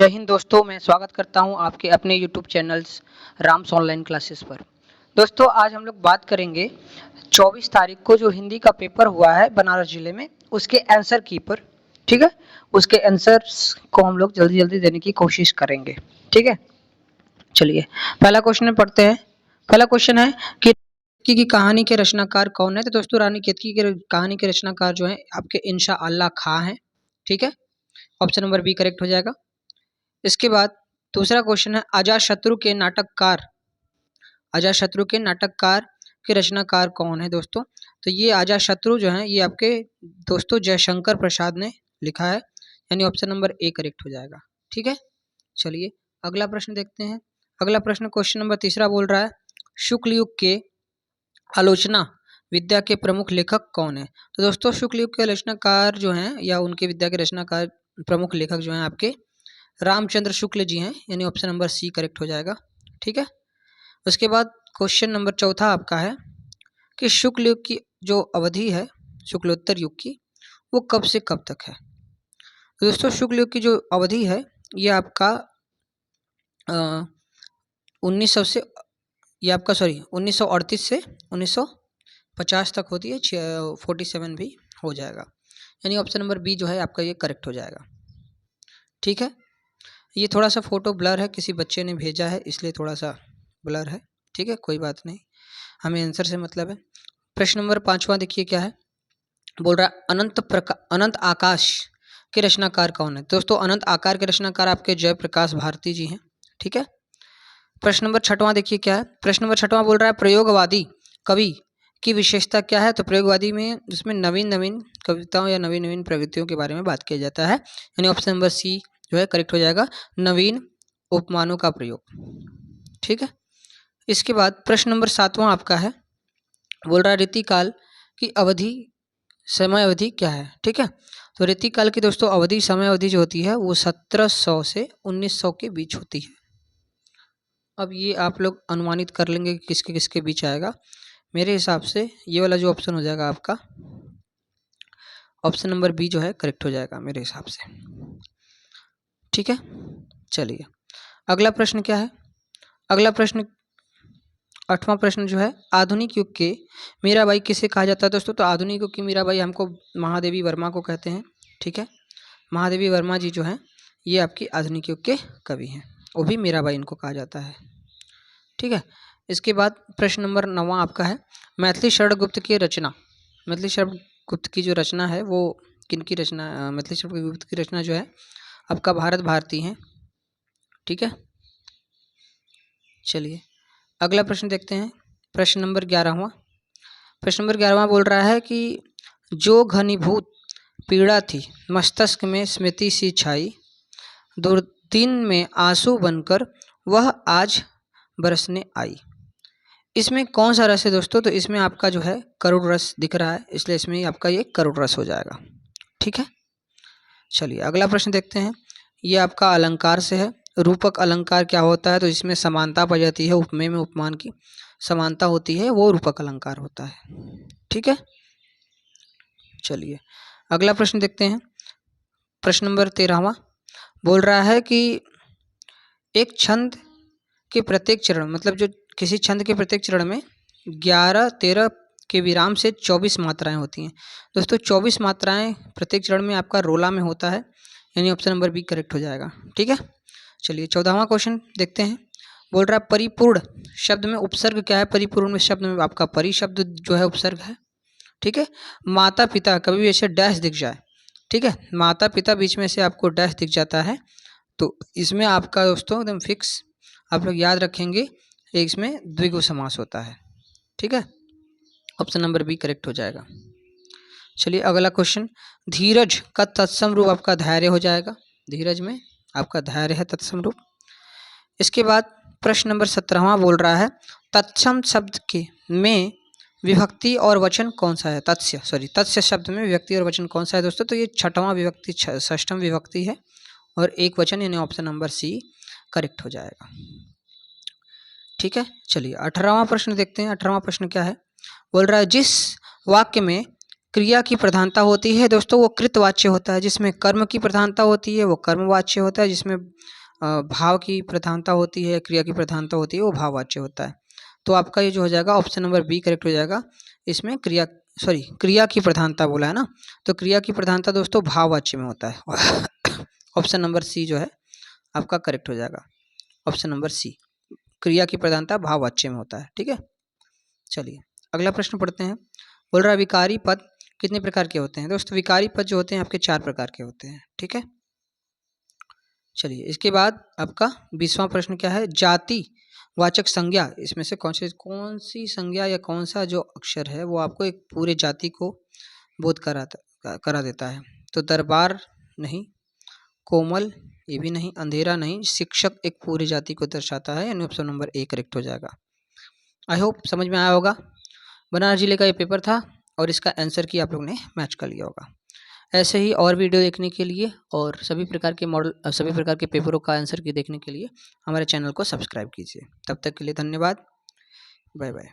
जय हिंद दोस्तों, मैं स्वागत करता हूं आपके अपने YouTube channels Ram's online classes पर। दोस्तों आज हम लोग बात करेंगे 24 तारीख को जो हिंदी का पेपर हुआ है बनारस जिले में, उसके आंसर की पर। ठीक है, उसके आंसर्स को हम लोग जल्दी जल्दी देने की कोशिश करेंगे। ठीक है, चलिए पहला क्वेश्चन पढ़ते हैं। पहला क्वेश्चन है कि केतकी की कहानी के रचनाकार कौन है। तो दोस्तों रानी केतकी की कहानी के रचनाकार जो है आपके इंशा अल्लाह खां हैं। ठीक है, ऑप्शन नंबर बी करेक्ट हो जाएगा। इसके बाद दूसरा क्वेश्चन है अजातशत्रु के नाटककार के रचनाकार कौन है दोस्तों। तो ये अजातशत्रु जो है ये आपके दोस्तों जयशंकर प्रसाद ने लिखा है, यानी ऑप्शन नंबर ए करेक्ट हो जाएगा। ठीक है, चलिए अगला प्रश्न देखते हैं। अगला प्रश्न क्वेश्चन नंबर तीसरा बोल रहा है शुक्ल युग के आलोचना विद्या के प्रमुख लेखक कौन है। तो दोस्तों शुक्ल युग के आलोचनाकार जो हैं या उनके विद्या के रचनाकार प्रमुख लेखक जो हैं आपके रामचंद्र शुक्ल जी हैं, यानी ऑप्शन नंबर सी करेक्ट हो जाएगा। ठीक है, उसके बाद क्वेश्चन नंबर चौथा आपका है कि शुक्ल युग की जो अवधि है शुक्लोत्तर युग की, वो कब से कब तक है। तो दोस्तों शुक्ल युग की जो अवधि है ये आपका 1900 से ये आपका 1938 से 1950 तक होती है। 47 भी हो जाएगा, यानी ऑप्शन नंबर बी जो है आपका ये करेक्ट हो जाएगा। ठीक है, ये थोड़ा सा फोटो ब्लर है, किसी बच्चे ने भेजा है इसलिए थोड़ा सा ब्लर है। ठीक है, कोई बात नहीं, हमें आंसर से मतलब है। प्रश्न नंबर पांचवा देखिए क्या है, बोल रहा है अनंत आकाश के रचनाकार कौन है। दोस्तों अनंत आकार के रचनाकार आपके जयप्रकाश भारती जी हैं। ठीक है, प्रश्न नंबर छठवां देखिए क्या है। प्रश्न नंबर छठवां बोल रहा है प्रयोगवादी कवि की विशेषता क्या है। तो प्रयोगवादी में इसमें नवीन नवीन कविताओं या नवीन नवीन प्रवृत्तियों के बारे में बात किया जाता है, यानी ऑप्शन नंबर सी जो है करेक्ट हो जाएगा, नवीन उपमानों का प्रयोग। ठीक है, इसके बाद प्रश्न नंबर सातवां आपका है, बोल रहा है रीतिकाल की अवधि समय अवधि क्या है। ठीक है, तो रीतिकाल की दोस्तों अवधि समय अवधि जो होती है वो 1700 से 1900 के बीच होती है। अब ये आप लोग अनुमानित कर लेंगे कि किसके किसके बीच आएगा। मेरे हिसाब से ये वाला जो ऑप्शन हो जाएगा आपका ऑप्शन नंबर बी जो है करेक्ट हो जाएगा मेरे हिसाब से। ठीक है, चलिए अगला प्रश्न क्या है। अगला प्रश्न आठवां प्रश्न जो है आधुनिक युग के मीराबाई किसे कहा जाता है दोस्तों। तो आधुनिक युग की मीराबाई हमको महादेवी वर्मा को कहते हैं। ठीक है, महादेवी वर्मा जी जो हैं ये आपकी आधुनिक युग के कवि हैं, वो भी मीराबाई इनको कहा जाता है। ठीक है, इसके बाद प्रश्न नंबर 9वां आपका है मैथिली शरण गुप्त की रचना। मैथिली शरण गुप्त की जो रचना है वो किनकी रचना, मैथिली शरण गुप्त की रचना जो है आपका भारत भारती हैं। ठीक है, चलिए अगला प्रश्न देखते हैं। प्रश्न नंबर 11वां। प्रश्न नंबर 11वां बोल रहा है कि जो घनीभूत पीड़ा थी मस्तिष्क में स्मृति सी छाई, दुर्दिन में आंसू बनकर वह आज बरसने आई। इसमें कौन सा रस है दोस्तों। तो इसमें आपका जो है करुण रस दिख रहा है, इसलिए इसमें आपका ये करुण रस हो जाएगा। ठीक है, चलिए अगला प्रश्न देखते हैं। ये आपका अलंकार से है। रूपक अलंकार क्या होता है। तो इसमें समानता पाई जाती है, उपमेय में उपमान की समानता होती है, वो रूपक अलंकार होता है। ठीक है, चलिए अगला प्रश्न देखते हैं। प्रश्न नंबर 13वां बोल रहा है कि एक छंद के प्रत्येक चरण, मतलब जो किसी छंद के प्रत्येक चरण में 11, 13 के विराम से 24 मात्राएं होती हैं। दोस्तों 24 मात्राएं प्रत्येक चरण में आपका रोला में होता है, यानी ऑप्शन नंबर बी करेक्ट हो जाएगा। ठीक है, चलिए 14वां क्वेश्चन देखते हैं। बोल रहा है परिपूर्ण शब्द में उपसर्ग क्या है। परिपूर्ण शब्द में आपका परि शब्द जो है उपसर्ग है। ठीक है, माता पिता कभी भी ऐसे डैश दिख जाए, ठीक है, माता पिता बीच में से आपको डैश दिख जाता है, तो इसमें आपका दोस्तों एकदम फिक्स आप लोग याद रखेंगे, इसमें द्विगु समास होता है। ठीक है, ऑप्शन नंबर बी करेक्ट हो जाएगा। चलिए अगला क्वेश्चन, धीरज का तत्सम रूप आपका धैर्य हो जाएगा। धीरज में आपका धैर्य है तत्सम रूप। इसके बाद प्रश्न नंबर 17वां बोल रहा है तत्सम शब्द के में विभक्ति और वचन कौन सा है। तत्स्य शब्द में विभक्ति और वचन कौन सा है दोस्तों। तो ये छठवां विभक्ति षष्ठम विभक्ति है और एक वचन, यानी ऑप्शन नंबर सी करेक्ट हो जाएगा। ठीक है, चलिए 18वां प्रश्न देखते हैं। 18वां प्रश्न क्या है, बोल रहा है जिस वाक्य में क्रिया की प्रधानता होती है दोस्तों वो कृतवाच्य होता है। जिसमें कर्म की प्रधानता होती है वो कर्मवाच्य होता है। जिसमें भाव की प्रधानता होती है, क्रिया की प्रधानता होती है, वो भाववाच्य होता है। तो आपका ये जो हो जाएगा ऑप्शन नंबर बी करेक्ट हो जाएगा। इसमें क्रिया की प्रधानता बोला है ना, तो क्रिया की प्रधानता दोस्तों भाववाच्य में होता है। ऑप्शन नंबर सी जो है आपका करेक्ट हो जाएगा। ऑप्शन नंबर सी, क्रिया की प्रधानता भाववाच्य में होता है। ठीक है, चलिए अगला प्रश्न पढ़ते हैं। बोल रहा है विकारी पद कितने प्रकार के होते हैं। दोस्तों विकारी पद जो होते हैं आपके 4 प्रकार के होते हैं। ठीक है, चलिए इसके बाद आपका 20वां प्रश्न क्या है। जाति वाचक संज्ञा इसमें से कौन सी संज्ञा या कौन सा जो अक्षर है वो आपको एक पूरे जाति को बोध करा देता है। तो दरबार नहीं, कोमल ये भी नहीं, अंधेरा नहीं, शिक्षक एक पूरी जाति को दर्शाता है, यानी ऑप्शन नंबर ए करेक्ट हो जाएगा। आई होप समझ में आया होगा। बनारस जिले का ये पेपर था और इसका आंसर की आप लोग ने मैच कर लिया होगा। ऐसे ही और वीडियो देखने के लिए और सभी प्रकार के पेपरों का आंसर की देखने के लिए हमारे चैनल को सब्सक्राइब कीजिए। तब तक के लिए धन्यवाद, बाय बाय।